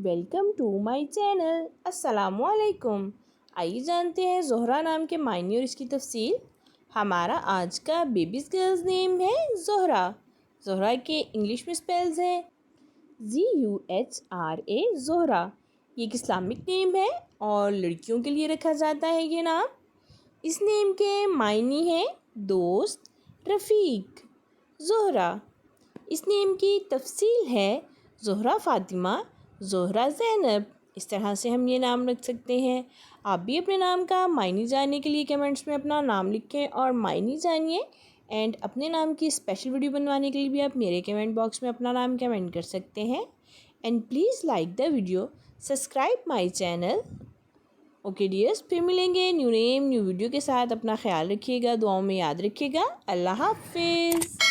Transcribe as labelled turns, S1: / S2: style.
S1: Welcome to my channel. अस्सलामुअलैकुम। आइए जानते हैं ज़ोहरा नाम के मायने और इसकी तफसील। हमारा आज का बेबीज़ गर्ल्स नेम है ज़ोहरा। ज़ोहरा के इंग्लिश में स्पेल्स हैं ZUHRA ज़ोहरा। ये एक इस्लामिक नेम है और लड़कियों के लिए रखा जाता है ये नाम। इस नेम के मायने हैं दोस्त, रफ़ीक। ज़ोहरा, इस नेम की तफसील है ज़ोहरा फ़ातिमा, ज़ोहरा ज़ैनब। इस तरह से हम ये नाम रख सकते हैं। आप भी अपने नाम का मायने जानने के लिए कमेंट्स में अपना नाम लिखें और मायने जानिए। एंड अपने नाम की स्पेशल वीडियो बनवाने के लिए भी आप मेरे कमेंट बॉक्स में अपना नाम कमेंट कर सकते हैं। And please like the video, subscribe my channel. Okay dears, फिर मिलेंगे न्यू नेम न्यू वीडियो के साथ। अपना ख्याल रखिएगा, दुआओं में याद रखिएगा। अल्लाह हाफिज़।